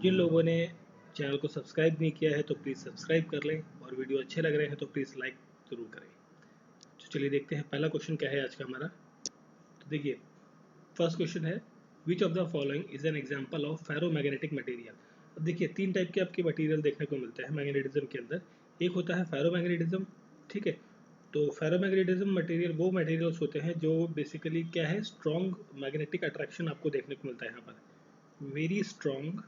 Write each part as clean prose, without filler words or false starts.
जिन लोगों ने चैनल को सब्सक्राइब नहीं किया है तो प्लीज़ सब्सक्राइब कर लें, और वीडियो अच्छे लग रहे हैं तो प्लीज़ लाइक ज़रूर करें। तो चलिए देखते हैं पहला क्वेश्चन क्या है आज का हमारा। तो देखिए, फर्स्ट क्वेश्चन है, विच of the following is an example of ferromagnetic material. अब देखिए, तीन टाइप के आपके मटेरियल देखने को मिलते हैं मैग्नेटिज्म के अंदर। एक होता है फेरोमैग्नेटिज्म, ठीक है। तो फेरोमैग्नेटिज्म मटेरियल वो मटेरियल्स होते हैं जो बेसिकली क्या है, स्ट्रॉन्ग मैग्नेटिक अट्रैक्शन आपको देखने को मिलता है यहाँ पर। वेरी स्ट्रॉन्ग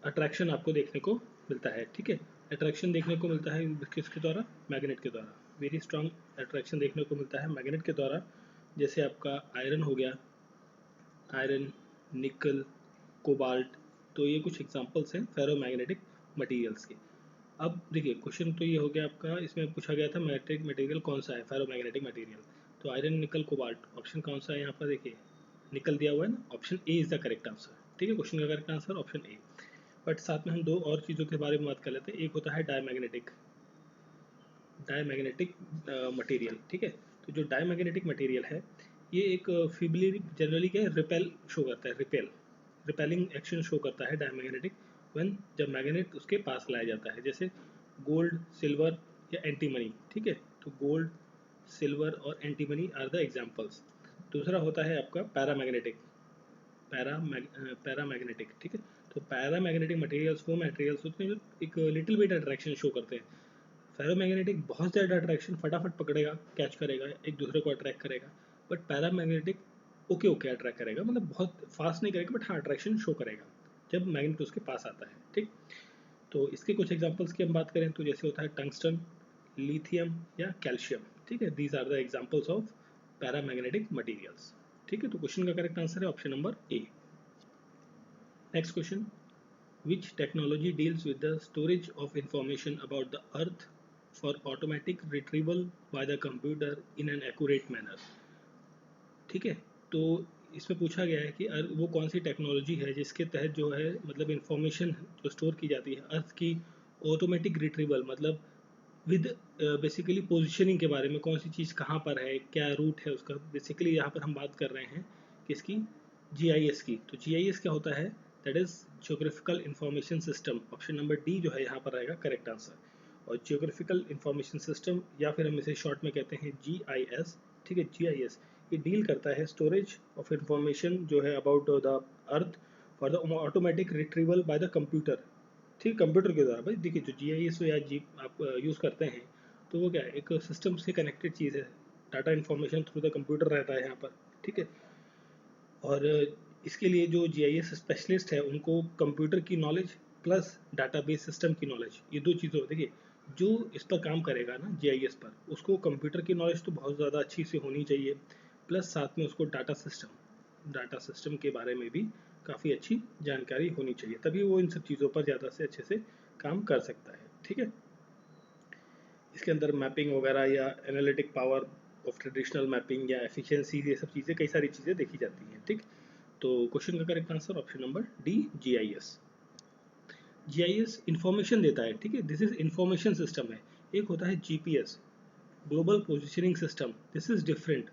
अट्रैक्शन आपको देखने को मिलता है, ठीक है। अट्रैक्शन देखने को मिलता है किसके द्वारा, मैग्नेट के द्वारा। वेरी स्ट्रॉन्ग अट्रैक्शन देखने को मिलता है मैग्नेट के द्वारा। जैसे आपका आयरन हो गया, आयरन, निकल, कोबाल्ट। तो ये कुछ एग्जांपल्स हैं फेरोमैग्नेटिक मटेरियल्स के। अब देखिए, क्वेश्चन तो ये हो गया आपका, इसमें पूछा गया था मैग्नेटिक मटेरियल कौन सा है, फेरोमैग्नेटिक मटेरियल। तो आयरन, निकल, कोबाल्ट, ऑप्शन कौन सा है यहाँ पर, देखिए निकल दिया हुआ है ना, option A is the correct answer, ठीक है। क्वेश्चन का correct answer option A. But साथ में हम दो और चीज़ों के बारे में बात कर लेते हैं। एक होता है डायमैग्नेटिक, डायमैग्नेटिक मटेरियल, ठीक है। तो जो डायमैग्नेटिक मटेरियल है, ये एक फीबली जनरली क्या है, रिपेल शो करता है, रिपेलिंग एक्शन शो करता है डायमैग्नेटिक व्हेन, जब मैग्नेट उसके पास लाया जाता है। जैसे गोल्ड, सिल्वर या एंटीमनी, ठीक है। तो गोल्ड, सिल्वर और एंटीमनी आर द एग्जांपल्स। दूसरा होता है आपका पैरामैग्नेटिक, पैरामैग्नेटिक, ठीक है। तो पैरामैग्नेटिक मटेरियल्स वो मटेरियल्स होते हैं जो एक लिटिल बिट अट्रैक्शन शो करते हैं। फेरोमैग्नेटिक बहुत ज़्यादा अट्रैक्शन फटाफट पकड़ेगा, कैच करेगा, एक दूसरे को अट्रैक्ट करेगा। But paramagnetic okay okay attract करेगा, मतलब बहुत फास्ट नहीं करेगा, बट हाँ अट्रैक्शन शो करेगा जब मैग्नेट उसके पास आता है, ठीक। तो इसके कुछ एग्जांपल्स की हम बात करें तो जैसे होता है टंगस्टन, लिथियम या कैल्शियम, ठीक है। These are the examples of paramagnetic materials, ठीक है। तो क्वेश्चन का करेक्ट आंसर है option number A. Next question, which technology deals with the storage of information about the earth for automatic retrieval by the computer in an accurate manner, ठीक है। तो इसमें पूछा गया है कि वो कौन सी टेक्नोलॉजी है जिसके तहत जो है, मतलब इंफॉर्मेशन जो स्टोर की जाती है अर्थ की, ऑटोमेटिक रिट्रीवल, मतलब विद बेसिकली पोजीशनिंग के बारे में, कौन सी चीज़ कहाँ पर है, क्या रूट है उसका। बेसिकली यहाँ पर हम बात कर रहे हैं किसकी, जीआईएस की। तो जीआईएस क्या होता है, that is geographical information system. Option number D जो है यहाँ पर आएगा करेक्ट आंसर। और जियोग्राफिकल इंफॉर्मेशन सिस्टम, या फिर हम इसे शॉर्ट में कहते हैं जीआईएस, ठीक है। जीआईएस ये डील करता है स्टोरेज ऑफ इंफॉर्मेशन जो है about the earth for the automatic retrieval by the computer, ठीक, कंप्यूटर के द्वारा। भाई देखिए, जो जीआईएस या जी आप यूज़ करते हैं, तो वो क्या है, एक सिस्टम से कनेक्टेड चीज़ है। Data information through the computer रहता है यहाँ पर, ठीक है। और इसके लिए जो जीआईएस स्पेशलिस्ट है उनको कंप्यूटर की नॉलेज प्लस डाटाबेस सिस्टम की नॉलेज, ये दो चीज़ें, देखिए जो इस पर काम करेगा ना जीआईएस पर, उसको कंप्यूटर की नॉलेज तो बहुत ज़्यादा अच्छी से होनी चाहिए, प्लस साथ में उसको डाटा सिस्टम के बारे में भी काफ़ी अच्छी जानकारी होनी चाहिए, तभी वो इन सब चीज़ों पर ज़्यादा से अच्छे से काम कर सकता है, ठीक है। इसके अंदर मैपिंग वगैरह या analytic power of traditional mapping या एफिशिएंसी, ये सब चीज़ें, कई सारी चीज़ें देखी जाती हैं, ठीक। तो क्वेश्चन का correct answer option number D, GIS. GIS information देता है, ठीक है। दिस इज इंफॉर्मेशन सिस्टम है। एक होता है GPS, global positioning system, this is different,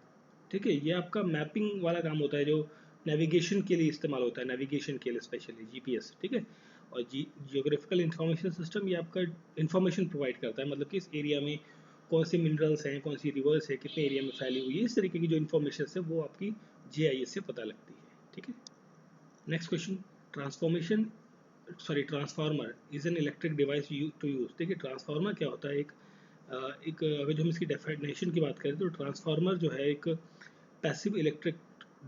ठीक है। ये आपका मैपिंग वाला काम होता है जो नेविगेशन के लिए इस्तेमाल होता है, नेविगेशन के लिए स्पेशली जीपीएस, ठीक है। और जियोग्राफिकल इंफॉर्मेशन सिस्टम ये आपका इंफॉर्मेशन प्रोवाइड करता है, मतलब कि इस एरिया में कौन से मिनरल्स हैं, कौन सी रिवर्स है, कितने एरिया में फैली हुई है, इस तरीके की जो इन्फॉर्मेशन है वो आपकी जीआईएस से पता लगती है, ठीक है। Next question, transformation transformer is an electric device to use. देखिए ट्रांसफार्मर क्या होता है, एक अगर जो हम इसकी डेफिनेशन की बात करें तो ट्रांसफार्मर जो है एक पैसिव इलेक्ट्रिक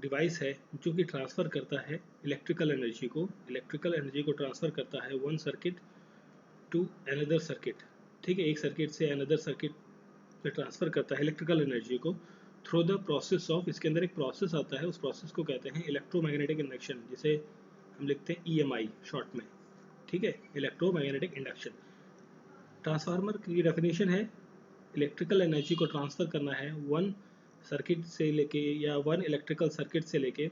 डिवाइस है जो कि ट्रांसफ़र करता है इलेक्ट्रिकल एनर्जी को ट्रांसफ़र करता है one circuit to another circuit, ठीक है। एक सर्किट से अनदर सर्किट में ट्रांसफ़र करता है इलेक्ट्रिकल एनर्जी को थ्रू द प्रोसेस ऑफ, इसके अंदर एक प्रोसेस आता है, उस प्रोसेस को कहते हैं इलेक्ट्रोमैग्नेटिक इंडक्शन, जिसे हम लिखते हैं ईएमआई शॉर्ट में, ठीक है, इलेक्ट्रोमैग्नेटिक इंडक्शन। ट्रांसफार्मर की डेफिनेशन है इलेक्ट्रिकल एनर्जी को ट्रांसफ़र करना है वन सर्किट से लेके, या वन इलेक्ट्रिकल सर्किट से लेके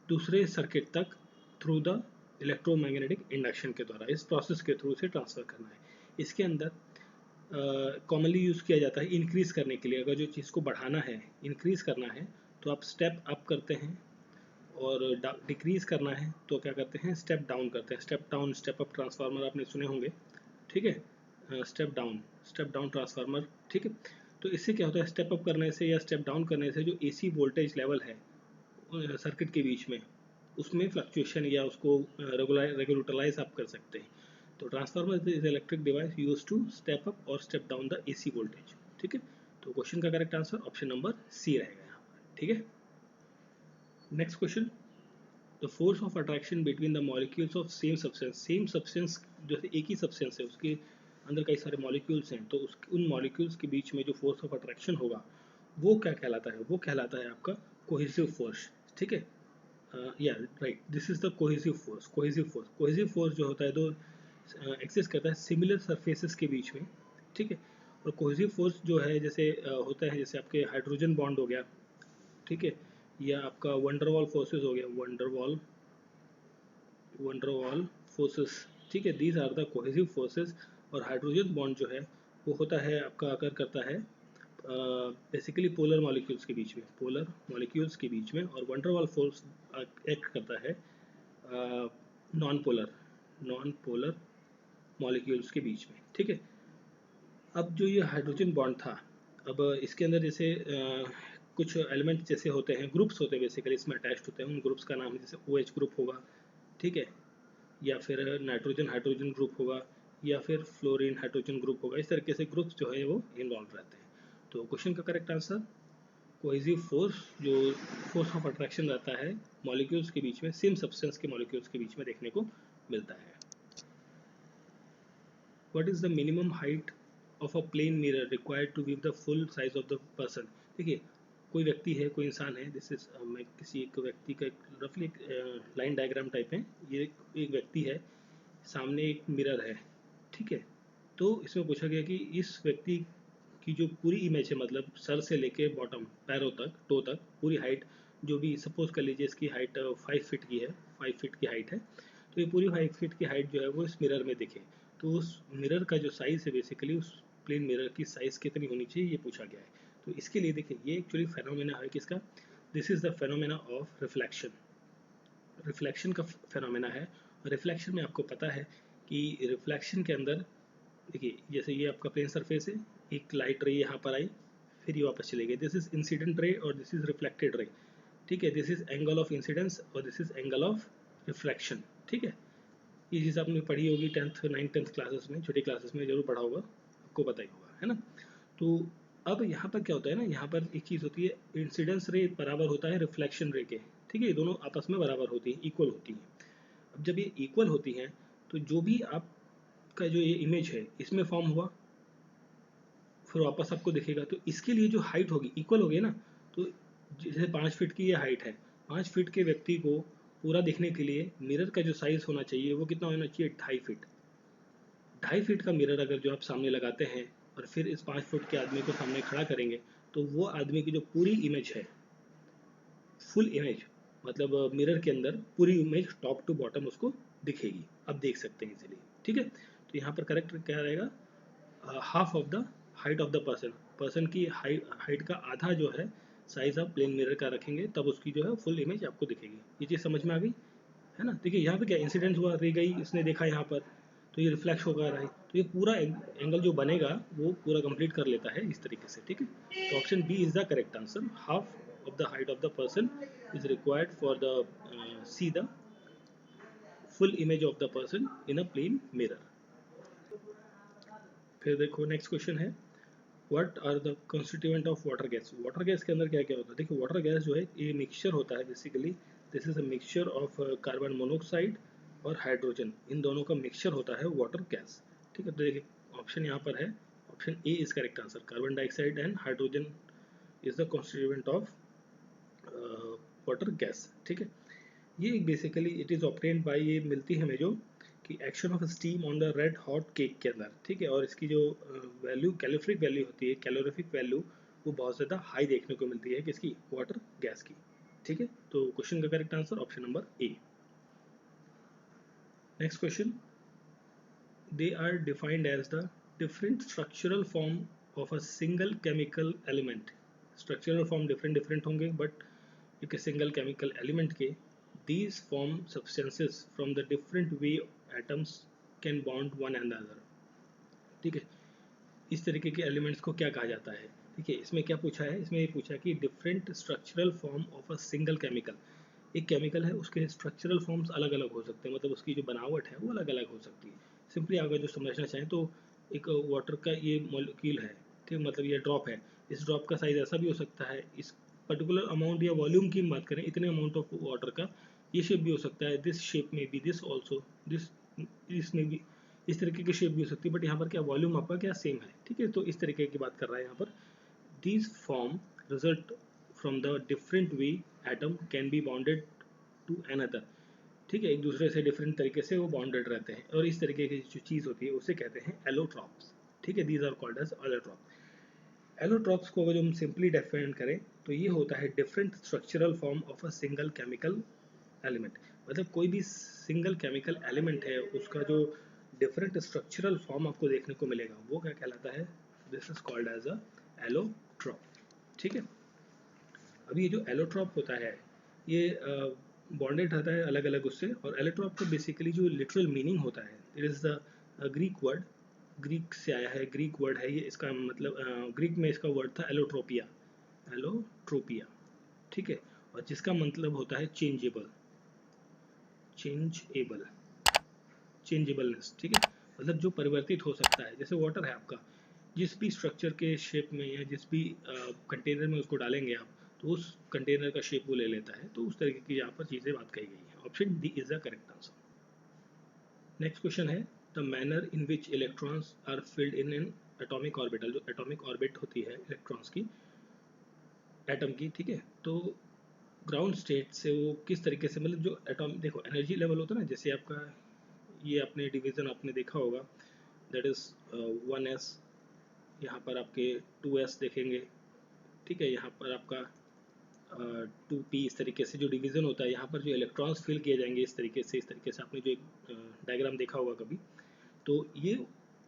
दूसरे सर्किट तक थ्रू द इलेक्ट्रोमैग्नेटिक इंडक्शन के द्वारा, इस प्रोसेस के थ्रू से ट्रांसफ़र करना है। इसके अंदर कॉमनली यूज़ किया जाता है इंक्रीज़ करने के लिए, अगर जो चीज़ को बढ़ाना है, इंक्रीज़ करना है, तो आप स्टेप अप करते हैं और डिक्रीज करना है तो क्या करते हैं, स्टेप डाउन करते हैं। Step down step up transformer आपने सुने होंगे, ठीक है, स्टेप डाउन ट्रांसफार्मर, ठीक है। तो इससे क्या होता है, स्टेप अप करने से या स्टेप डाउन करने से जो एसी वोल्टेज लेवल है सर्किट के बीच में, उसमें फ्लक्चुएशन या उसको रेगुलेटराइज आप कर सकते हैं। तो transformer is electric device use to step up और step down the AC voltage, ठीक है। तो क्वेश्चन का correct answer option number C रहेगा यहाँ पर, ठीक है। Next question, the force of attraction between the molecules of same substance, जैसे एक ही सब्सटेंस है उसके अंदर कई सारे मॉलिक्यूल्स हैं, तो उन मॉलिक्यूल्स के बीच में जो फोर्स ऑफ अट्रैक्शन होगा वो क्या कहलाता है, वो कहलाता है आपका कोहेसिव फोर्स, ठीक है। या right, this is the cohesive force जो होता है तो एक्सिस्ट करता है सिमिलर सरफेसेस के बीच में, ठीक है। और कोहेसिव फोर्स जो है जैसे होता है, जैसे आपके हाइड्रोजन बॉन्ड हो गया, ठीक है, या आपका वंडरवॉल फोर्सेस हो गया, वंडरवॉल फोर्सेस, ठीक है, these are the cohesive forces. और हाइड्रोजन बॉन्ड जो है वो होता है आपका अकर करता है बेसिकली पोलर मॉलिक्यूल्स के बीच में, और वंडरवॉल फोर्स एक्ट करता है नॉन पोलर मॉलिक्यूल्स के बीच में, ठीक है। अब जो ये हाइड्रोजन बॉन्ड था, अब इसके अंदर जैसे कुछ एलिमेंट जैसे होते हैं, ग्रुप्स होते हैं बेसिकली इसमें अटैच्ड होते हैं, उन ग्रुप्स का नाम है जैसे OH ग्रुप होगा, ठीक है, या फिर नाइट्रोजन हाइड्रोजन ग्रुप होगा, या फिर फ्लोरीन हाइड्रोजन ग्रुप होगा। इस तरीके से ग्रुप्स जो है वो इन्वॉल्व रहते हैं। तो क्वेश्चन का करेक्ट आंसर कोहेसिव फोर्स, जो फोर्स ऑफ अट्रैक्शन रहता है मॉलिक्यूल्स के बीच में, सेम सब्सटेंस के मॉलिक्यूल्स के बीच में देखने को मिलता है। What is the minimum height of a plane mirror required to give the full size of the person. देखिए, कोई व्यक्ति है, कोई इंसान है, दिस इज मैं किसी एक व्यक्ति का रफली एक लाइन डायग्राम टाइप है, ये एक व्यक्ति है, सामने एक मिरर है, ठीक है। तो इसमें पूछा गया कि इस व्यक्ति की जो पूरी इमेज है, मतलब सर से लेके बॉटम पैरों तक, टो तक, पूरी हाइट जो भी सपोज कर लीजिए इसकी हाइट 5 फीट की है, 5 फीट की हाइट है, तो ये पूरी 5 फीट की हाइट जो है वो इस मिरर में दिखे, तो उस मिरर का जो साइज़ है बेसिकली उस प्लेन मिरर की साइज़ कितनी होनी चाहिए ये पूछा गया है। तो इसके लिए देखिए, ये एक्चुअली फेनोमेना है किसका, this is the phenomena of reflection का फेनोमेना है। रिफ्लेक्शन में आपको पता है कि रिफ्लेक्शन के अंदर देखिए, जैसे ये आपका प्लेन सरफेस है, एक लाइट रे यहाँ पर आई, फिर ये वापस चले गए, दिस इज इंसिडेंट रे और दिस इज रिफ्लेक्टेड रे, ठीक है। This is angle of incidence और this is angle of reflection, ठीक है। ये चीज़ आपने पढ़ी होगी 9th क्लासेस में, छोटी क्लासेस में जरूर पढ़ा होगा, आपको पता ही होगा, है ना। तो अब यहाँ पर क्या होता है ना, यहाँ पर एक चीज़ होती है, इंसिडेंस रे बराबर होता है रिफ्लेक्शन रे के, ठीक है, ये दोनों आपस में बराबर होती है, इक्वल होती हैं। अब जब ये इक्वल होती हैं तो जो भी आपका जो ये इमेज है इसमें फॉर्म हुआ, फिर वापस आपको दिखेगा, तो इसके लिए जो हाइट होगी इक्वल होगी ना। तो जैसे 5 फीट की ये हाइट है, 5 फीट के व्यक्ति को पूरा देखने के लिए मिरर का जो साइज होना चाहिए वो कितना होना चाहिए, 2.5 फीट। 2.5 फीट का मिरर अगर जो आप सामने लगाते हैं और फिर इस 5 फुट के आदमी को सामने खड़ा करेंगे, तो वो आदमी की जो पूरी इमेज है, फुल इमेज, मतलब मिरर के अंदर पूरी इमेज टॉप टू बॉटम उसको दिखेगी, आप देख सकते हैं इजीली, ठीक है। तो यहाँ पर करेक्ट क्या रहेगा, half of the height of the person की हाइट का आधा जो है साइज आप प्लेन मिरर का रखेंगे, तब उसकी जो है फुल इमेज आपको दिखेगी। ये चीज़ समझ में आ गई, है ना। देखिए यहाँ पे क्या इंसिडेंट हुआ, रह गई, इसने देखा यहाँ पर, तो ये रिफ्लेक्ट होगा रहा है, तो ये पूरा एंगल जो बनेगा वो पूरा कंप्लीट कर लेता है इस तरीके से, ठीक है। तो option B is the correct answer, half of the height of the person is required for the see the full image of the person in a plane mirror. फिर देखो नेक्स्ट क्वेश्चन है, what are the constituent of water gas. Water gas के अंदर क्या क्या होता है, देखिए वाटर गैस जो है ये मिक्सचर होता है basically, this is a mixture of carbon monoxide और हाइड्रोजन, इन दोनों का मिक्सचर होता है वाटर गैस, ठीक है। तो देखिए ऑप्शन यहाँ पर है, option A is correct answer, carbon dioxide and hydrogen is the constituent of water gas, ठीक है। ये basically it is obtained by, ये मिलती है हमें जो कि action of steam on the red hot cake के अंदर, ठीक है। और इसकी जो वैल्यू कैलोरीफिक वैल्यू होती है, कैलोरीफिक वैल्यू वो बहुत ज़्यादा हाई देखने को मिलती है किसकी, वाटर गैस की, ठीक है। तो क्वेश्चन का correct answer option number A. Next question, they are defined as the different structural form of a single chemical element. Structural form different different होंगे, बट एक सिंगल केमिकल एलिमेंट के These form substances from the different way atoms can bond one another. ठीक है, इस तरीके के elements को क्या कहा जाता है? ठीक है, इसमें क्या पूछा है, इसमें ये पूछा कि different structural form of a single chemical. एक केमिकल है, उसके स्ट्रक्चरल फॉर्म्स अलग अलग हो सकते हैं, मतलब उसकी जो बनावट है वो अलग अलग हो सकती है। सिंपली अगर जो समझना चाहें तो एक वाटर का ये मॉलिक्यूल है, ठीक, मतलब ये ड्रॉप है, इस ड्रॉप का साइज ऐसा भी हो सकता है, इस पर्टिकुलर अमाउंट या वॉल्यूम की बात करें, इतने अमाउंट ऑफ वाटर का ये शेप भी हो सकता है, दिस शेप में बी दिस ऑल्सो, दिस इसमें भी इस तरीके की शेप भी हो सकती है, बट यहाँ पर क्या वॉल्यूम आपका क्या सेम है। ठीक है, तो इस तरीके की बात कर रहा है यहाँ पर। These form result from the different way atom can be bonded to another. ठीक है, एक दूसरे से डिफरेंट तरीके से वो बॉन्डेड रहते हैं, और इस तरीके की जो चीज़ होती है उसे कहते हैं एलोट्रॉप्स। ठीक है, these are called as allotrope. Allotropes को अगर हम सिंपली डिफाइन करें तो ये होता है different structural form of a single chemical element. मतलब कोई भी सिंगल केमिकल एलिमेंट है, उसका जो डिफरेंट स्ट्रक्चरल फॉर्म आपको देखने को मिलेगा वो क्या कहलाता है, this is called as a allotrope. ठीक है, अब ये जो एलोट्रॉप होता है ये बॉन्डेड रहता है अलग अलग उससे, और एलोट्रॉप का बेसिकली जो लिटरल मीनिंग होता है, it is the Greek word, Greek से आया है, ग्रीक वर्ड है ये, इसका मतलब ग्रीक में इसका वर्ड था एलोट्रोपिया, एलोट्रोपिया। ठीक है, और जिसका मतलब होता है चेंजेबल, चेंजेबल, चेंजेबलनेस। ठीक है, मतलब जो परिवर्तित हो सकता है, जैसे वाटर है आपका, जिस भी स्ट्रक्चर के शेप में या जिस भी कंटेनर में उसको डालेंगे आप, तो उस कंटेनर का शेप वो ले लेता है। तो उस तरीके की यहाँ पर चीज़ें बात कही गई है। Option D is the correct answer. Next question है the manner in which electrons are filled in an atomic orbital. जो एटॉमिक ऑर्बिट होती है इलेक्ट्रॉन्स की, एटम की, ठीक है, तो ग्राउंड स्टेट से वो किस तरीके से, मतलब जो एटॉम, देखो एनर्जी लेवल होता है ना, जैसे आपका ये अपने डिवीज़न आपने देखा होगा, दैट इज़ 1s, यहाँ पर आपके 2s देखेंगे। ठीक है, यहाँ पर आपका 2p, इस तरीके से जो डिवीज़न होता है, यहाँ पर जो इलेक्ट्रॉन्स फिल किए जाएंगे इस तरीके से, आपने जो एक डायग्राम देखा होगा कभी, तो ये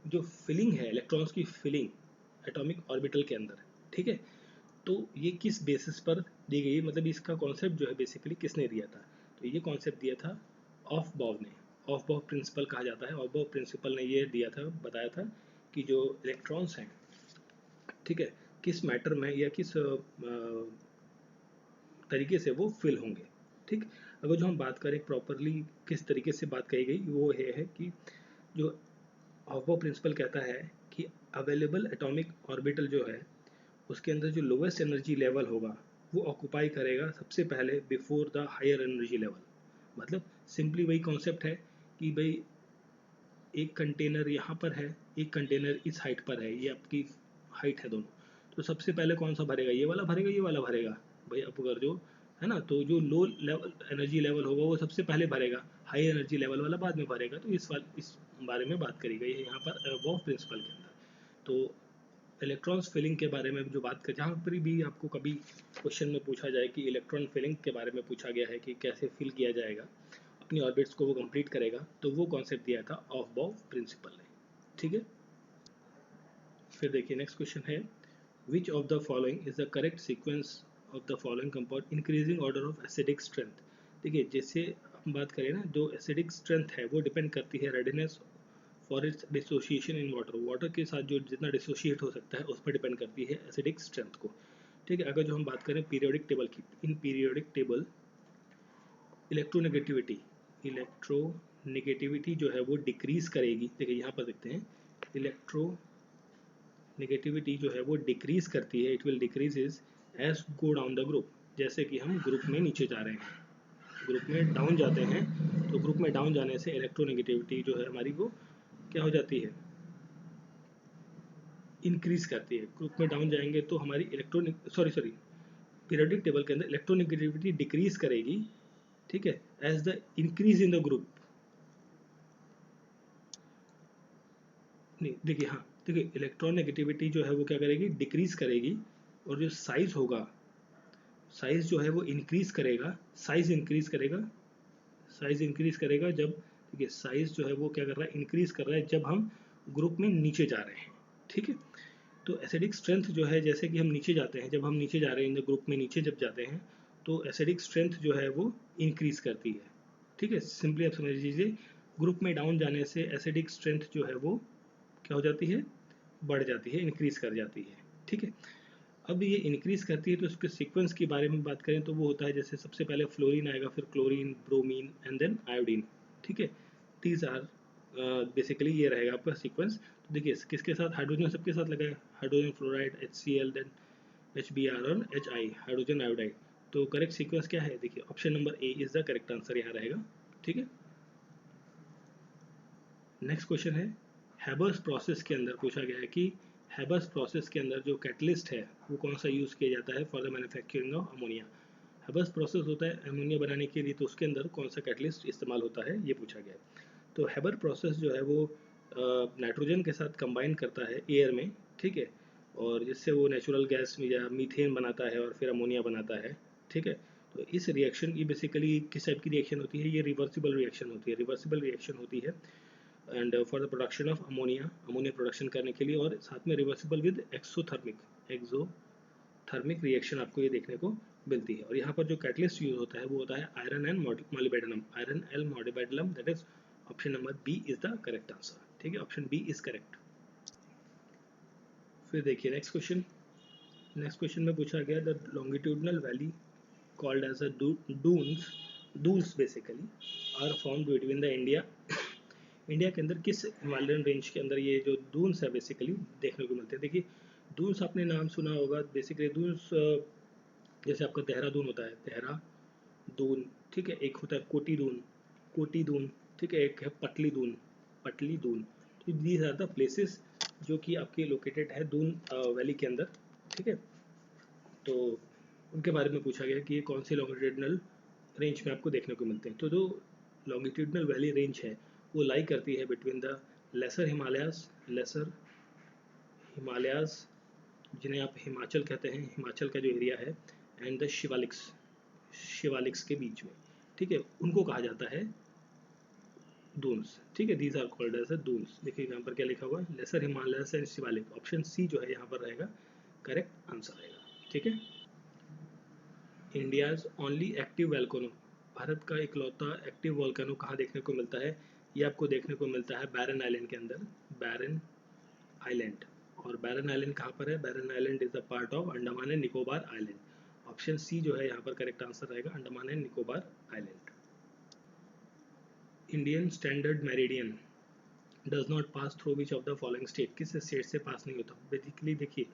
जो फिलिंग है, इलेक्ट्रॉन्स की फिलिंग एटॉमिक ऑर्बिटल के अंदर, ठीक है, तो ये किस बेसिस पर दी गई, मतलब इसका कॉन्सेप्ट जो है बेसिकली किसने दिया था, तो ये कॉन्सेप्ट दिया था ऑफ बॉब ने। ऑफ बॉब प्रिंसिपल कहा जाता है। ऑफ बॉब प्रिंसिपल ने ये दिया था, बताया था कि जो इलेक्ट्रॉन्स हैं, ठीक है, किस मैटर में या किस तरीके से वो फिल होंगे। ठीक, अगर जो हम बात करें प्रॉपरली किस तरीके से बात कही गई, वो ये है कि जो ऑफ बॉब प्रिंसिपल कहता है कि अवेलेबल एटॉमिक ऑर्बिटल जो है, उसके अंदर जो लोवेस्ट एनर्जी लेवल होगा वो ऑक्यूपाई करेगा सबसे पहले before the higher energy level. मतलब सिंपली वही कॉन्सेप्ट है कि भाई एक कंटेनर यहाँ पर है, एक कंटेनर इस हाइट पर है, ये आपकी हाइट है दोनों, तो सबसे पहले कौन सा भरेगा, ये वाला भरेगा, ये वाला भरेगा। भाई अब अगर जो है ना, तो जो लो लेवल एनर्जी लेवल होगा वो सबसे पहले भरेगा, हाई एनर्जी लेवल वाला बाद में भरेगा। तो इस बारे में बात करी गई है यहाँ पर बॉब प्रिंसिपल के अंदर। तो इलेक्ट्रॉन्स फिलिंग के बारे में जो बात कर, जहाँ पर भी आपको कभी क्वेश्चन में पूछा जाए कि इलेक्ट्रॉन फिलिंग के बारे में पूछा गया है कि कैसे फिल किया जाएगा अपनी ऑर्बिट्स को, वो कंप्लीट करेगा, तो वो कॉन्सेप्ट दिया था ऑफ बॉब प्रिंसिपल ने। ठीक है, फिर देखिए नेक्स्ट क्वेश्चन है विच of the following is the correct sequence of the following compound increasing order of acidic strength. देखिए जैसे हम बात करें ना, जो एसिडिक स्ट्रेंथ है वो डिपेंड करती है readiness for its dissociation in water. Water के साथ जो जितना डिसोशिएट हो सकता है उस पर डिपेंड करती है एसिडिक स्ट्रेंथ को। ठीक है, अगर जो हम बात करें पीरियोडिक टेबल की, in periodic table electronegativity, electronegativity जो है वो डिक्रीज करेगी। देखिए यहाँ पर देखते हैं, इलेक्ट्रोनेगेटिविटी जो है वो डिक्रीज करती है, it will decrease is as go down the group. जैसे कि हम ग्रुप में नीचे जा रहे हैं, ग्रुप में डाउन जाते हैं, तो ग्रुप में डाउन जाने से इलेक्ट्रोनेगेटिविटी जो है हमारी वो क्या हो जाती है, इंक्रीज करती है। ग्रुप में डाउन जाएंगे तो हमारी सॉरी पीरियोडिक टेबल के अंदर इलेक्ट्रोनेगेटिविटी डिक्रीज करेगी। ठीक है, as the increase in the group. नहीं देखिए, हाँ देखिए, इलेक्ट्रॉन नेगेटिविटी जो है वो क्या करेगी, डिक्रीज करेगी, और जो साइज होगा, साइज जो है वो इंक्रीज करेगा, साइज इंक्रीज करेगा, साइज इंक्रीज करेगा जब, ठीक है, साइज जो है वो क्या कर रहा है, इंक्रीज कर रहा है जब हम ग्रुप में नीचे जा रहे हैं। ठीक है, तो एसिडिक स्ट्रेंथ जो है, जैसे कि हम नीचे जाते हैं, जब हम नीचे जा रहे हैं इन द ग्रुप में नीचे जब जाते हैं, तो एसिडिक स्ट्रेंथ जो है वो इंक्रीज करती है। ठीक है, सिंपली आप समझ लीजिए ग्रुप में डाउन जाने से एसिडिक स्ट्रेंथ जो है वो क्या हो जाती है, बढ़ जाती है, इंक्रीज कर जाती है। ठीक है, अब ये इंक्रीज करती है तो उसके सीक्वेंस के बारे में बात करें तो वो होता है जैसे सबसे पहले फ्लोरीन आएगा, फिर chlorine, bromine and then iodine. ठीक है, दीज आर बेसिकली ये रहेगा आपका सीक्वेंस। तो देखिए किसके साथ, हाइड्रोजन सबके साथ लगा है, hydrogen fluoride HCl, then HBr और HI, हाइड्रोजन आयोडाइड। तो करेक्ट सीक्वेंस क्या है, देखिए option number A is the correct answer यहाँ रहेगा। ठीक है, नेक्स्ट क्वेश्चन है, हैबर्स प्रोसेस के अंदर पूछा गया है कि हैबर्स प्रोसेस के अंदर जो कैटलिस्ट है वो कौन सा यूज़ किया जाता है for the manufacturing of ammonia. Haber's process होता है अमोनिया बनाने के लिए, तो उसके अंदर कौन सा कैटलिस्ट इस्तेमाल होता है ये पूछा गया है। तो हैबर प्रोसेस जो है वो नाइट्रोजन के साथ कंबाइन करता है एयर में। ठीक है, और जिससे वो नेचुरल गैस में या मीथेन बनाता है और फिर अमोनिया बनाता है। ठीक है, तो इस रिएक्शन की बेसिकली किस टाइप की रिएक्शन होती है, ये रिवर्सिबल रिएक्शन होती है, रिवर्सिबल रिएक्शन होती है and for the production of ammonia, ammonia production करने के लिए, और साथ में रिवर्सिबल विद एक्सोथर्मिक रिएक्शन आपको ये देखने को मिलती है। और यहाँ पर जो कैटलिस्ट यूज होता है वो होता है iron and molybdenum, iron L molybdenum, that is option number B is the correct answer. ठीक है, ऑप्शन बी इज करेक्ट। फिर देखिए नेक्स्ट क्वेश्चन, नेक्स्ट क्वेश्चन में पूछा गया the longitudinal valley called as a duns, duns basically are found between the India, India के अंदर किस हिमालयन रेंज के अंदर ये जो दून्स है बेसिकली देखने को मिलते हैं। देखिए दून्स आपने नाम सुना होगा, बेसिकली दून्स जैसे आपका देहरादून होता है, देहरादून। ठीक है, एक होता है कोटी दून, कोटी दून। ठीक है, एक है पटली दून, पटली दून। तो दीज आर द प्लेसेस जो कि आपके लोकेटेड है दून वैली के अंदर। ठीक है, तो उनके बारे में पूछा गया कि ये कौन से लॉन्गिट्यूडनल रेंज में आपको देखने को मिलते हैं। तो जो लॉन्गिट्यूडनल वैली रेंज है वो लाई करती है between the lesser Himalayas, lesser Himalayas जिन्हें आप हिमाचल कहते हैं, हिमाचल का जो एरिया है, एंड द शिवालिक्स, शिवालिक्स के बीच में। ठीक है, उनको कहा जाता है दून्स। ठीक है, these are called as duns. देखिए यहाँ पर क्या लिखा हुआ है, lesser Himalayas and Shivalik, option C जो है यहाँ पर रहेगा करेक्ट आंसर रहेगा। ठीक है, India's only active volcano, Bharat का इकलौता एक्टिव वोल्केनो कहाँ देखने को मिलता है, ये आपको देखने को मिलता है बैरन आइलैंड के अंदर, बैरन आइलैंड। और बैरन आइलैंड कहाँ पर है, Barren island is a part of Andaman and Nicobar island. Option C जो है यहाँ पर करेक्ट आंसर रहेगा, Andaman and Nicobar island. Indian standard meridian does not pass through which of the following state, किस स्टेट से पास नहीं होता। बेसिकली देखिए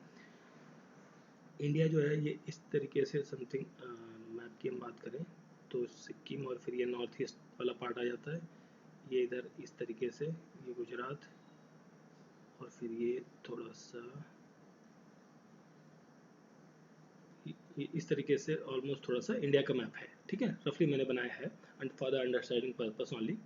इंडिया जो है ये इस तरीके से समथिंग, मैप की हम बात करें तो सिक्किम और फिर ये नॉर्थ ईस्ट वाला पार्ट आ जाता है, ये इधर इस तरीके से, ये गुजरात और फिर ये थोड़ा सा ये इस तरीके से ऑलमोस्ट थोड़ा सा इंडिया का मैप है। ठीक है, रफली मैंने बनाया है and for the understanding purpose only.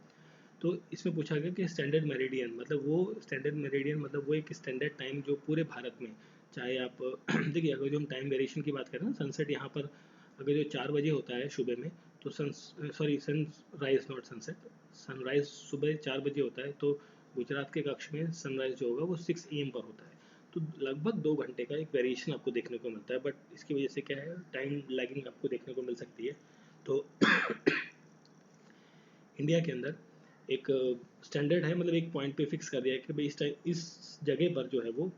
तो इसमें पूछा गया कि स्टैंडर्ड मेरिडियन मतलब वो, स्टैंडर्ड मेरिडियन मतलब वो एक स्टैंडर्ड टाइम जो पूरे भारत में, चाहे आप देखिए अगर जो हम टाइम वेरिएशन की बात करें ना, सनसेट यहाँ पर अगर जो 4 बजे होता है सुबह में, तो सनराइज नॉट सनसेट, सनराइज सुबह 4 बजे होता है, तो गुजरात के कक्ष में सनराइज जो होगा वो 6 AM पर होता है। तो लगभग 2 घंटे का एक वेरिएशन आपको देखने को मिलता है, बट इसकी वजह से क्या है, टाइम लैगिंग आपको देखने को मिल सकती है। तो इंडिया के अंदर एक स्टैंडर्ड है, मतलब एक पॉइंट पे फिक्स कर दिया है कि भाई इस टाइम इस जगह पर जो है वो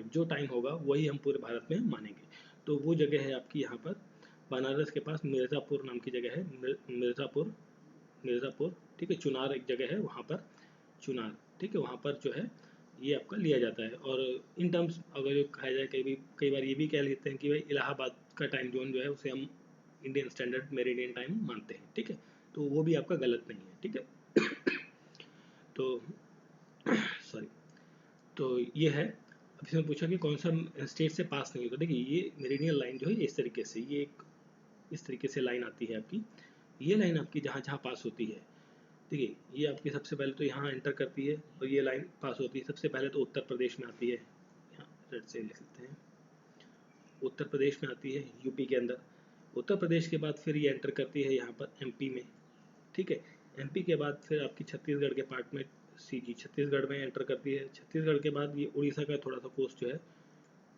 जो टाइम होगा वही हम पूरे भारत में मानेंगे। तो वो जगह है आपकी यहाँ पर बनारस के पास मिर्ज़ापुर नाम की जगह है, मिर्ज़ापुर, मिर्ज़ापुर। ठीक है, चुनार एक जगह है वहाँ पर, चुनार। ठीक है, वहाँ पर जो है ये आपका लिया जाता है। और इन टर्म्स अगर जो कहा जाए, कई बार ये भी कह लेते हैं कि भाई इलाहाबाद का टाइम जोन जो है उसे हम इंडियन स्टैंडर्ड मेरिडियन टाइम मानते हैं। ठीक है, तो वो भी आपका गलत नहीं है। ठीक है तो सॉरी, तो ये है। अब इसमें पूछा कि कौन सा स्टेट से पास नहीं होता। देखिए ये मेरिडियन लाइन जो है इस तरीके से, ये एक इस तरीके से लाइन आती है आपकी, ये लाइन आपकी जहाँ जहाँ पास होती है। देखिए ये आपकी सबसे पहले तो यहाँ एंटर करती है और ये लाइन पास होती है, सबसे पहले तो उत्तर प्रदेश में आती है, यहाँ रेड से लिख सकते हैं, उत्तर प्रदेश में आती है, यूपी के अंदर। उत्तर प्रदेश के बाद फिर ये एंटर करती है यहाँ पर एमपी में। ठीक है, एमपी के बाद फिर आपकी छत्तीसगढ़ के पार्ट में, सीजी छत्तीसगढ़ में एंटर करती है। छत्तीसगढ़ के बाद ये उड़ीसा का थोड़ा सा कोस्ट जो है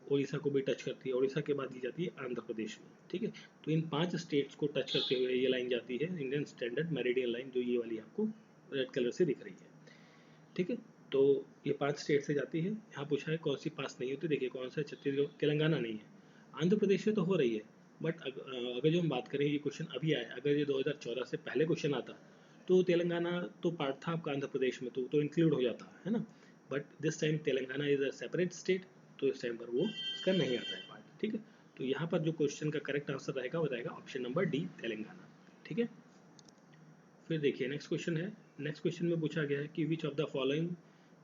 उड़ीसा को भी टच करती है, उड़ीसा के बाद ये जाती है आंध्र प्रदेश में, ठीक है। तो इन 5 स्टेट्स को टच करते हुए ये लाइन जाती है, इंडियन स्टैंडर्ड मेरिडियन लाइन, जो ये वाली आपको रेड कलर से दिख रही है, ठीक है। तो ये 5 स्टेट से जाती है। यहाँ पूछा है कौन सी पास नहीं होती, देखिए कौन सा है, छत्तीसगढ़, तेलंगाना नहीं है, आंध्र प्रदेश से तो हो रही है, बट अगर जो हम बात करें, ये क्वेश्चन अभी आया, अगर ये 2014 से पहले क्वेश्चन आता तो तेलंगाना तो पार्ट था आपका आंध्र प्रदेश में, तो इंक्लूड हो जाता है ना, but this time Telangana is a separate state, तो इस टाइम पर वो इसका नहीं आता है पार्ट, ठीक है। तो यहाँ पर जो क्वेश्चन का करेक्ट आंसर रहेगा वो रहेगा ऑप्शन नंबर डी, तेलंगाना, ठीक है। फिर देखिए नेक्स्ट क्वेश्चन है, नेक्स्ट क्वेश्चन में पूछा गया है कि which of the following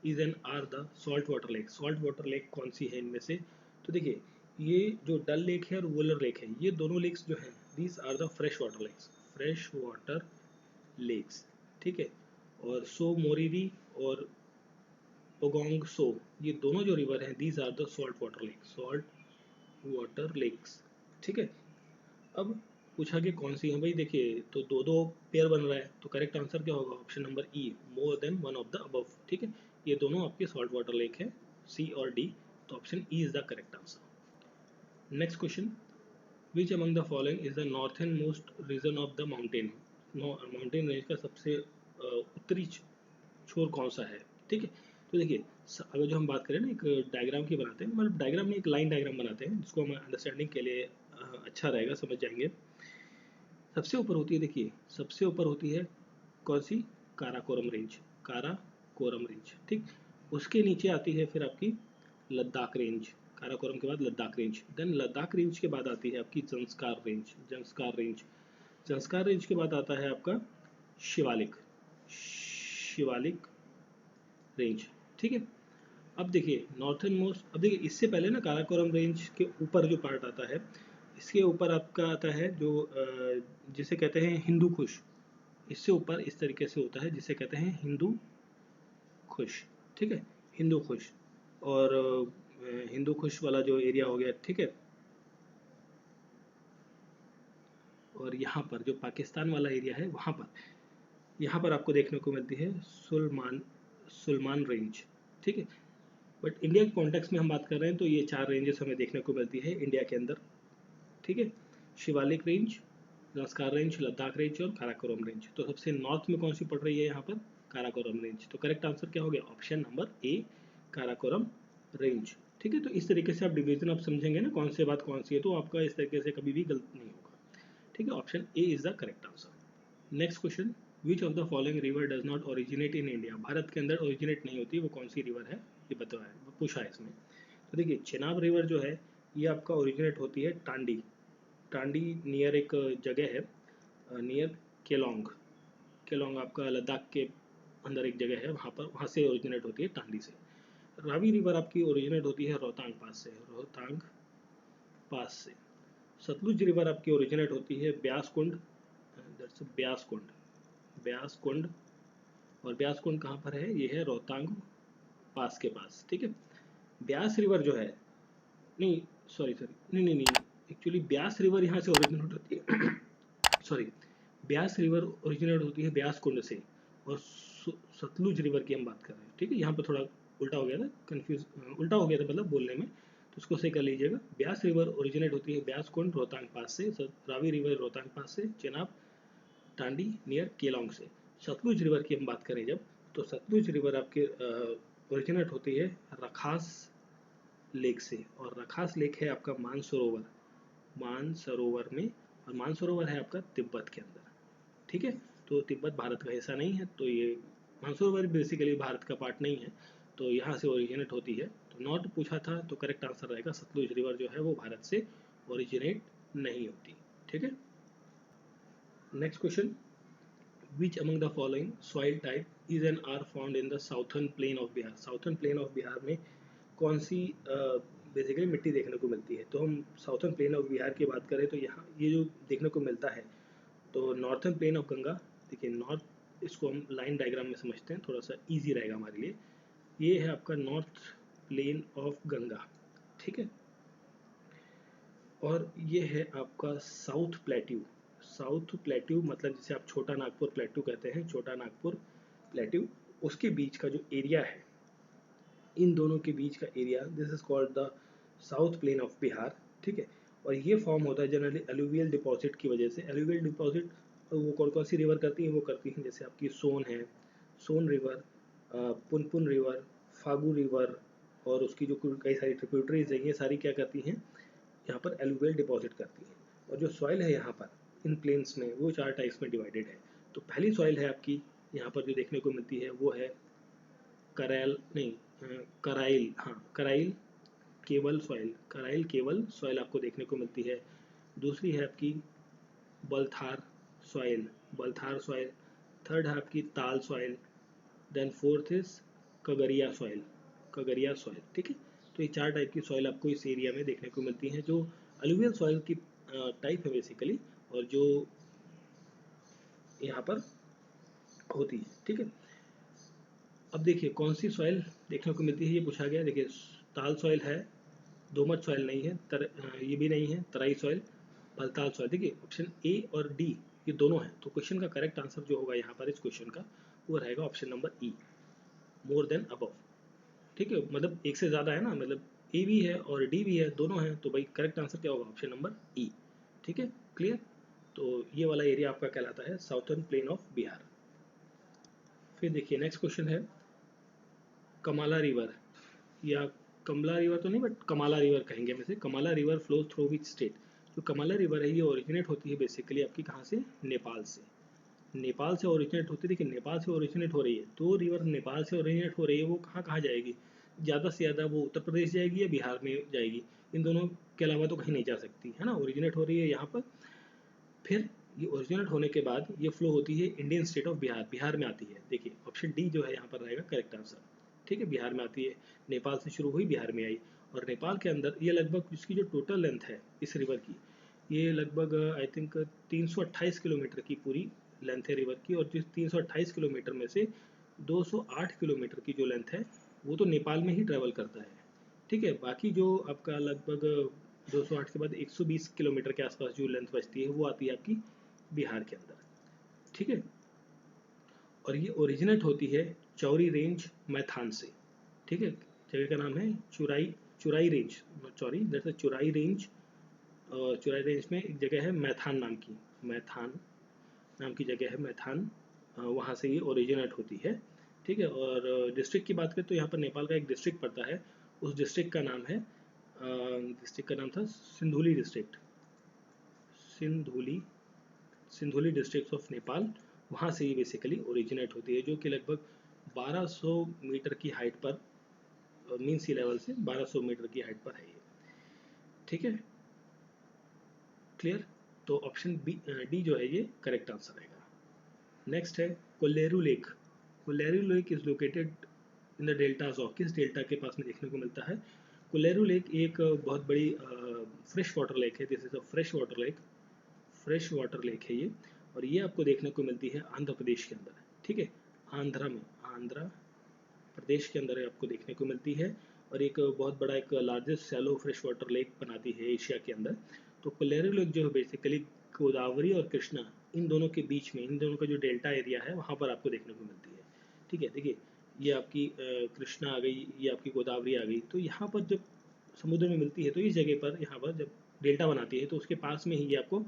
is an are the salt water lake, salt water lake कौन सी है इनमें से। तो देखिए ये जो डल लेक है और वुलर लेक है, ये दोनों लेक्स जो हैं these are the fresh water lakes, fresh water lakes, ठीक है। और सो मोरीरी और पोगोंग सो, ये दोनों जो रिवर हैं these are the salt water lake, salt water lakes, ठीक है। अब पूछा कि कौन सी है भाई, देखिए तो दो दो पेयर बन रहा है, तो करेक्ट आंसर क्या होगा, option number E, more than one of the above, ठीक है। ये दोनों आपके सॉल्ट वाटर लेक है, सी और डी, तो option E is the correct answer. Next question, which among the following is the northern most region of the mountain, mountain range का सबसे उत्तरी छोर कौन सा है, ठीक है। तो देखिए अगर जो हम बात करें ना, एक डायग्राम की बनाते हैं, मतलब डायग्राम में एक लाइन डायग्राम बनाते हैं, जिसको हम अंडरस्टैंडिंग के लिए अच्छा रहेगा, समझ जाएंगे। सबसे ऊपर होती है, देखिए सबसे ऊपर होती है कौन सी, काराकोरम रेंज, काराकोरम रेंज, ठीक। उसके नीचे आती है फिर आपकी लद्दाख रेंज, काराकोरम के बाद Ladakh range, then Ladakh range के बाद आती है आपकी Zanskar range, Zanskar range, Zanskar range के बाद आता है आपका शिवालिक, शिवालिक रेंज, ठीक है। अब देखिए नॉर्थन मोस्ट, अब देखिए इससे पहले ना काराकोरम रेंज के ऊपर जो पार्ट आता है, इसके ऊपर आपका आता है जो जिसे कहते हैं हिंदू कुश, इससे ऊपर इस तरीके से होता है जिसे कहते हैं हिंदू कुश, ठीक है, हिंदू कुश। और हिंदू कुश वाला जो एरिया हो गया, ठीक है। और यहाँ पर जो पाकिस्तान वाला एरिया है वहाँ पर, यहाँ पर आपको देखने को मिलती है सुलमान, सुलमान रेंज, ठीक है। बट इंडिया के कॉन्टेक्स्ट में हम बात कर रहे हैं तो ये 4 रेंजेस हमें देखने को मिलती है इंडिया के अंदर, ठीक है। Shivalik range, Zanskar range, Ladakh range और काराकोरम रेंज। तो सबसे नॉर्थ में कौन सी पड़ रही है यहाँ पर, काराकोरम रेंज, तो करेक्ट आंसर क्या हो गया, ऑप्शन नंबर ए, काराकोरम रेंज, ठीक है। तो इस तरीके से आप डिवीजन आप समझेंगे ना, कौन सी बात कौन सी है, तो आपका इस तरीके से कभी भी गलत नहीं होगा, ठीक है। Option A is the correct answer. Next question, which of the following river does not originate in India, Bharat के अंदर ओरिजिनेट नहीं होती, वो कौन सी रिवर है, ये बताया पूछा है इसमें। तो देखिए चेनाब रिवर जो है ये आपका ओरिजिनेट होती है टांडी, टांडी नियर एक जगह है, नियर केलोंग, केलोंग आपका लद्दाख के अंदर एक जगह है, वहाँ पर, वहाँ से ओरिजिनेट होती है टांडी से। रावी रिवर आपकी ओरिजिनेट होती है रोहतांग पास से, रोहतांग पास से। सतलुज रिवर आपकी ओरिजिनेट होती है ब्यास कुंड, ब्यास कुंड, ब्यास कुंड, और ब्यास कुंड कहाँ पर है, ये है रोहतांग पास के पास, ठीक है। ब्यास रिवर जो है, नहीं सॉरी सॉरी, नहीं नहीं नहीं, एक्चुअली ब्यास रिवर यहाँ से ओरिजिनेट होती है सॉरी, ब्यास रिवर ओरिजिनेट होती है ब्यास कुंड से, और सतलुज रिवर की हम बात कर रहे हैं, ठीक है। यहाँ पर थोड़ा उल्टा हो गया था, कंफ्यूज, उल्टा हो गया था मतलब बोलने में, तो उसको सही कर लीजिएगा। ब्यास रिवर ओरिजिनेट होती है ब्यास कुंड रोहतांग पास से, रावी रिवर रोहतांग पास से, चेनाब टांडी नियर केलोंग से। सतलुज रिवर की हम बात करें जब, तो सतलुज रिवर आपके ओरिजिनेट होती है रखास लेक से, और रखास लेक है आपका मानसरोवर, मानसरोवर में, और मानसरोवर है आपका तिब्बत के अंदर, ठीक है। तो तिब्बत भारत का हिस्सा नहीं है, तो ये मानसरोवर बेसिकली भारत का पार्ट नहीं है, तो यहाँ से ओरिजिनेट होती है। तो नॉट पूछा था, तो करेक्ट आंसर रहेगा सतलुज रिवर जो है वो भारत से ओरिजिनेट नहीं होती, ठीक है। Next question, which among the following soil type is and are found in the southern plain of Bihar, southern plain of Bihar में कौन सी बेसिकली मिट्टी देखने को मिलती है। तो हम साउथर्न प्लेन ऑफ बिहार की बात करें तो यहाँ ये जो देखने को मिलता है, तो नॉर्थर्न प्लेन ऑफ गंगा, देखिए नॉर्थ, इसको हम लाइन डायग्राम में समझते हैं, थोड़ा सा इजी रहेगा हमारे लिए। ये है आपका नॉर्थ प्लेन ऑफ गंगा, ठीक है। और ये है आपका साउथ प्लेट्यू, साउथ प्लेट्यू मतलब जिसे आप छोटा नागपुर प्लेट्यू कहते हैं, छोटा नागपुर प्लेट्यू, उसके बीच का जो एरिया है, इन दोनों के बीच का area, this is called the south plain of Bihar, ठीक है। और ये फॉर्म होता है जनरली एलुवियल डिपॉजिट की वजह से। एलुवियल डिपॉजिट वो कौन कौन सी रिवर करती हैं, वो करती हैं जैसे आपकी सोन है, Son river, Punpun river, Fagu river, और उसकी जो कई सारी ट्रिब्यूटरीज हैं, ये सारी क्या करती हैं, यहाँ पर एलुवियल डिपॉजिट करती हैं। और जो सॉइल है यहाँ पर इन प्लेन्स में वो 4 टाइप्स में डिवाइडेड है। तो पहली सॉइल है आपकी यहाँ पर जो देखने को मिलती है वो है करैल नहीं कराइल, हाँ कराइल केवल सॉइल, कराइल केवल सॉइल आपको देखने को मिलती है। दूसरी है आपकी Balthar soil, Balthar soil. Third है आपकी Tal soil. Then fourth is Kagaria soil, Kagaria soil, ठीक है। तो ये 4 टाइप की सॉइल आपको इस एरिया में देखने को मिलती हैं, जो अलुवियल सॉइल की टाइप है बेसिकली, और जो यहाँ पर होती है, ठीक है। अब देखिए कौन सी सॉइल देखने को मिलती है, ये पूछा गया। देखिए ताल सॉइल है, दोमट सॉइल नहीं है, ये भी नहीं है, तराई सॉइल, बलताल सॉइल। देखिए ऑप्शन ए और डी ये दोनों हैं, तो क्वेश्चन का करेक्ट आंसर जो होगा यहाँ पर इस क्वेश्चन का वो रहेगा ऑप्शन नंबर ई, मोर देन अबव, ठीक है। मतलब एक से ज़्यादा है ना, मतलब ए भी है और डी भी है, दोनों हैं, तो भाई करेक्ट आंसर क्या होगा, ऑप्शन नंबर ई, ठीक है, क्लियर। तो ये वाला एरिया आपका कहलाता है साउथर्न प्लेन ऑफ बिहार। फिर देखिए नेक्स्ट क्वेश्चन है कमाला रिवर, या कमला रिवर तो नहीं बट कमाला रिवर कहेंगे वैसे। Kamala river flows through which state. जो कमाला रिवर है ये ओरिजिनेट होती है बेसिकली आपकी कहाँ से, नेपाल से। नेपाल से ओरिजिनेट होती है, देखिए नेपाल से ओरिजिनेट हो रही है, तो रिवर नेपाल से ओरिजिनेट हो रही है, वो कहाँ कहाँ जाएगी, ज़्यादा से ज़्यादा वो उत्तर प्रदेश जाएगी या बिहार में जाएगी, इन दोनों के अलावा तो कहीं नहीं जा सकती है ना। ओरिजिनेट हो रही है यहाँ पर, फिर ये ओरिजिनेट होने के बाद ये फ्लो होती है Indian state of Bihar, Bihar में आती है। देखिए ऑप्शन डी जो है यहाँ पर रहेगा करेक्ट आंसर, ठीक है, बिहार में आती है। नेपाल से शुरू हुई, बिहार में आई, और नेपाल के अंदर ये लगभग इसकी जो टोटल लेंथ है इस रिवर की, ये लगभग आई थिंक 328 किलोमीटर की पूरी लेंथ है रिवर की। और जिस 328 किलोमीटर में से 208 किलोमीटर की जो लेंथ है वो तो नेपाल में ही ट्रैवल करता है, ठीक है। बाकी जो आपका लगभग 208 के बाद 120 किलोमीटर के आसपास जो लेंथ बचती है वो आती है आपकी बिहार के अंदर, ठीक है। और ये ओरिजिनेट होती है चौरी रेंज मैथान से, ठीक है। जगह का नाम है चुराई, चुराई रेंज, सॉरी दैट्स चुराई रेंज। चुराई रेंज में एक जगह है मैथान नाम की, मैथान नाम की जगह है मैथान, वहाँ से ये ओरिजिनेट होती है, ठीक है। और डिस्ट्रिक्ट की बात करें तो यहाँ पर नेपाल का एक डिस्ट्रिक्ट पड़ता है, उस डिस्ट्रिक्ट का नाम है, डिस्ट्रिक्ट का नाम था Sindhuli district, Sindhuli, Sindhuli district of Nepal. वहाँ से ये बेसिकली ओरिजिनेट होती है, जो कि लगभग 1200 मीटर की हाइट पर, मीन सी लेवल से 1200 मीटर की हाइट पर है ये, ठीक है, क्लियर। तो ऑप्शन बी डी जो है ये करेक्ट आंसर रहेगा। नेक्स्ट है Kolleru lake. Kolleru lake is located in the deltas of, किस डेल्टा के पास में देखने को मिलता है। कोल्लेरू लेक एक बहुत बड़ी फ्रेश वाटर लेक है, this is a fresh water lake, fresh water lake है ये। और ये आपको देखने को मिलती है आंध्र प्रदेश के अंदर, ठीक है, आंध्रा में, आंध्र प्रदेश के अंदर आपको देखने को मिलती है। और एक बहुत बड़ा एक largest shallow fresh water lake बनाती है एशिया के अंदर। तो कोलेरू लेक जो है बेसिकली गोदावरी और कृष्णा इन दोनों के बीच में, इन दोनों का जो डेल्टा एरिया है वहाँ पर आपको देखने को मिलती है, ठीक है। देखिए ये आपकी कृष्णा आ गई, ये आपकी गोदावरी आ गई, तो यहाँ पर जब समुद्र में मिलती है तो इस जगह पर यहाँ पर जब डेल्टा बनाती है तो उसके पास में ही ये आपको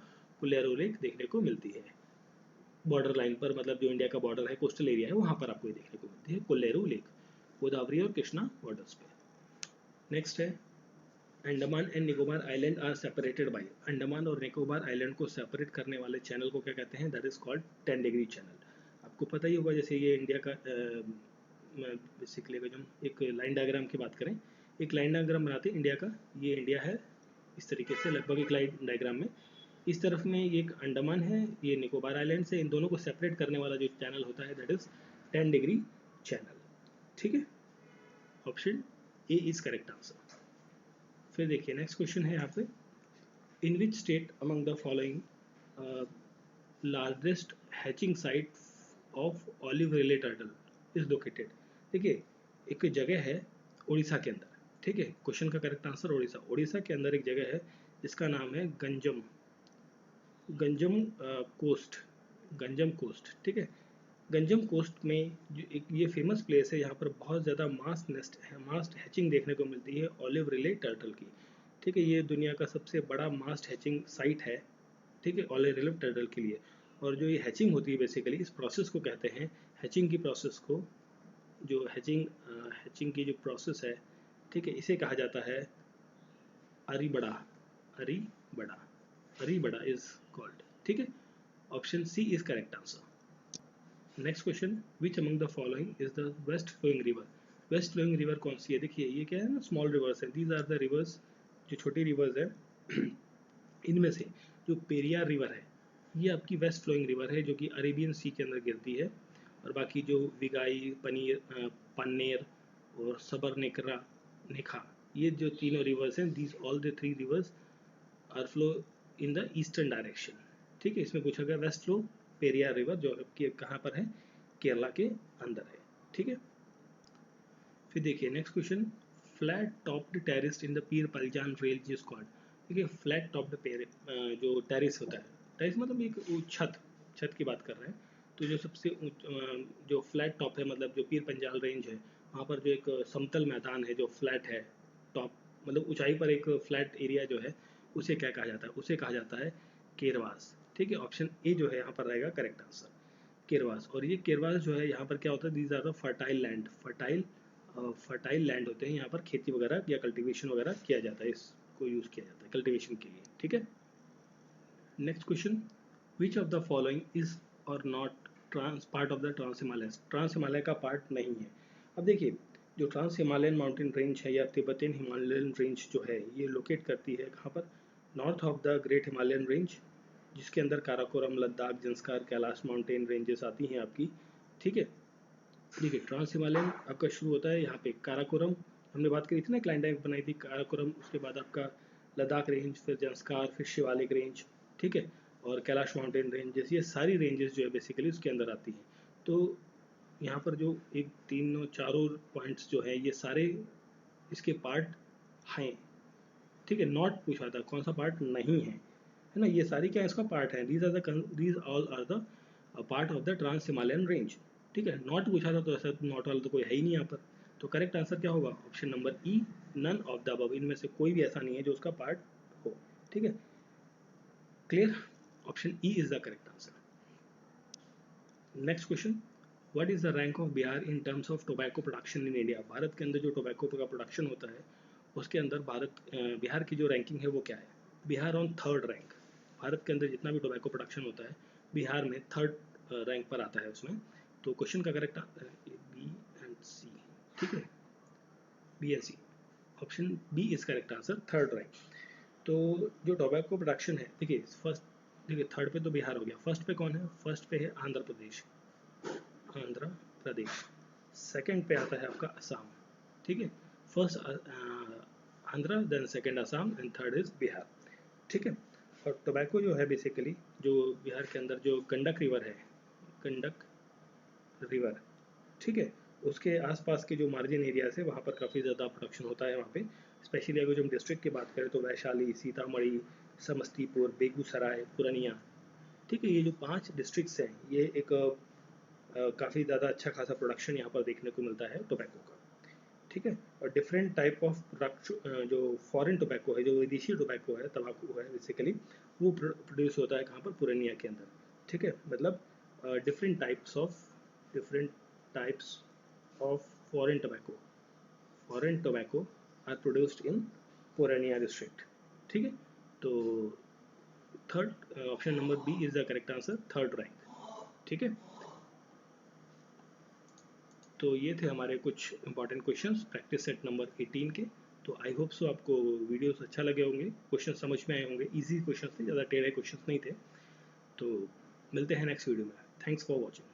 कोलेरू लेक देखने को मिलती है, बॉर्डर लाइन पर, मतलब जो इंडिया का बॉर्डर है, कोस्टल एरिया है, वहाँ पर आपको ये देखने को मिलती है कोल्लेरू लेक, गोदावरी और कृष्णा बॉर्डर्स पे। नेक्स्ट है Andaman and Nicobar island are separated by. Andaman और निकोबार आइलैंड को सेपरेट करने वाले चैनल को क्या कहते हैं, that is called 10 degree channel. आपको पता ही होगा, जैसे ये इंडिया का बेसिकली अगर हम एक लाइन डायग्राम की बात करें, एक लाइन डायग्राम बनाते हैं इंडिया का, ये इंडिया है इस तरीके से लगभग एक लाइन डायग्राम में, इस तरफ में ये एक अंडमान है, ये निकोबार आइलैंड से, इन दोनों को सेपरेट करने वाला जो चैनल होता है दैट इज 10 डिग्री चैनल, ठीक है। Option A is correct answer. फिर देखिए नेक्स्ट क्वेश्चन है यहाँ पे, in which state among the following largest hatching site of olive रिले टर्टल इज लोकेटेड। देखिए एक जगह है उड़ीसा के अंदर, ठीक है, क्वेश्चन का करेक्ट आंसर उड़ीसा, उड़ीसा के अंदर एक जगह है जिसका नाम है गंजम, गंजम कोस्ट, गंजम कोस्ट, ठीक है। गंजम कोस्ट में जो एक ये फेमस प्लेस है, यहाँ पर बहुत ज़्यादा मास्ट हैचिंग देखने को मिलती है ऑलिव रिले टर्टल की। ठीक है, ये दुनिया का सबसे बड़ा मास्ट हैचिंग साइट है, ठीक है, ऑलिव रिले टर्टल के लिए। और जो ये हैचिंग होती है बेसिकली, इस प्रोसेस को कहते हैं, हैचिंग की प्रोसेस को, जो हैचिंग की जो प्रोसेस है, ठीक है, इसे कहा जाता है अरीबड़ा। अरीबड़ा अरीबड़ा इज कॉल्ड, ठीक है। Option C is correct answer. Next question, which among the following is the west flowing river. West flowing river कौन सी है? देखिए ये क्या है ना, स्मॉल रिवर्स है, दीज आर द रिवर्स, जो छोटी रिवर्स है इनमें से जो पेरियार रिवर है ये आपकी वेस्ट फ्लोइंग रिवर है, जो कि अरेबियन सी के अंदर गिरती है। और बाकी जो विगाई, पन्नेर और सबरनेकरा नेखा, ये जो तीनों रिवर्स हैं, these all the three rivers are flow in the eastern direction. ठीक है, इसमें पूछा गया वेस्ट फ्लो पेरियार रिवर जो आपकी कहाँ पर है, केरला के अंदर है, ठीक है। फिर देखिए next question, flat topped terrace in the Pir Panjal range is called. देखिए फ्लैट टॉप्ड जो टेरिस होता है, टेरिस मतलब एक छत की बात कर रहे हैं। तो जो सबसे जो फ्लैट टॉप है, मतलब जो पीर पंजाल रेंज है, वहाँ पर जो एक समतल मैदान है जो फ्लैट है, टॉप मतलब ऊंचाई पर एक फ्लैट एरिया जो है, उसे क्या कहा जाता है? उसे कहा जाता है केरवास, ठीक है। ऑप्शन ए जो है यहाँ पर रहेगा करेक्ट आंसर, केरवास। और ये केरवास जो है यहाँ पर क्या होता है, these are the fertile land, fertile land होते हैं, यहाँ पर खेती वगैरह या कल्टीवेशन वगैरह किया जाता है, इसको यूज़ किया जाता है कल्टीवेशन के लिए, ठीक है। Next question, which of the following is or not part of the trans Himalaya. Trans Himalaya का पार्ट नहीं है। अब देखिए जो ट्रांस हिमालयन माउंटेन रेंज है या तिब्बतियन हिमालयन रेंज जो है, ये लोकेट करती है कहाँ पर, north of the great Himalayan range, जिसके अंदर काराकोरम, लद्दाख, जंस्कार, कैलाश माउंटेन रेंजेस आती हैं आपकी, ठीक है। देखिए ट्रांस हिमालयन आपका शुरू होता है यहाँ पे काराकोरम, हमने बात करी थी ना, क्लाइंडाइक बनाई थी काराकोरम, उसके बाद आपका लद्दाख रेंज, फिर जंस्कार, फिर शिवालिक रेंज, ठीक है, और कैलाश माउंटेन रेंजेस, ये सारी रेंजेस जो है बेसिकली उसके अंदर आती हैं। तो यहाँ पर जो एक तीनों चारों पॉइंट्स जो है, ये सारे इसके पार्ट हैं, ठीक है। नॉट पूछा था, कौन सा पार्ट नहीं है ना, ये सारी क्या इसका पार्ट है, these all are the part of the trans Himalayan range, ठीक है। नॉट पूछा था तो ऐसा नॉट वाला तो कोई है ही नहीं यहाँ पर। तो करेक्ट आंसर क्या होगा? Option number E, none of the above, इनमें से कोई भी ऐसा नहीं है जो उसका पार्ट हो, ठीक है। Clear? Option E is the correct answer. Next question, what is the rank of Bihar in terms of tobacco production in India. Bharat के अंदर जो टोबैको का प्रोडक्शन होता है, उसके अंदर बिहार की जो रैंकिंग है वो क्या है? Bihar on third rank. Bharat के अंदर जितना भी टोबैको प्रोडक्शन होता है, बिहार में थर्ड रैंक पर आता है उसमें। तो क्वेश्चन का करेक्ट आंसर है बी एंड सी, ठीक है, B and C. Option B is correct answer, third rank. तो जो टोबैको प्रोडक्शन है, देखिए फर्स्ट, देखिए थर्ड पे तो बिहार हो गया, फर्स्ट पे कौन है? फर्स्ट पे है आंध्र प्रदेश, आंध्र प्रदेश। सेकंड पे आता है आपका असम, ठीक है। First Andhra, then second Assam and third is Bihar, ठीक है। और टोबैको जो है बेसिकली, जो बिहार के अंदर जो गंडक रिवर है, गंडक रिवर, ठीक है, उसके आसपास के जो मार्जिन एरियाज है वहाँ पर काफ़ी ज़्यादा प्रोडक्शन होता है वहाँ पे। स्पेशली अगर जो हम डिस्ट्रिक्ट की बात करें तो वैशाली, सीतामढ़ी, समस्तीपुर, बेगूसराय, पूर्णिया, ठीक है, ये जो 5 डिस्ट्रिक्ट्स हैं, ये एक काफ़ी ज़्यादा अच्छा खासा प्रोडक्शन यहाँ पर देखने को मिलता है टोबैको का, ठीक है। और डिफरेंट टाइप ऑफ प्रोडक्ट जो फॉरेन टोबैको है, जो विदेशी टोबैको है, तंबाकू है बेसिकली, वो प्रोड्यूस होता है कहाँ पर? पूर्णिया के अंदर, ठीक है। मतलब different types of foreign tobacco are produced in Purnia district, ठीक है। तो third option number B is the correct answer, third rank, ठीक है। तो ये थे हमारे कुछ important questions practice set number 18 के। तो आई होप सो आपको वीडियोस अच्छा लगे होंगे, क्वेश्चन समझ में आए होंगे, इजी क्वेश्चन थे, ज़्यादा टेढ़े क्वेश्चन नहीं थे। तो मिलते हैं नेक्स्ट वीडियो में। Thanks for watching.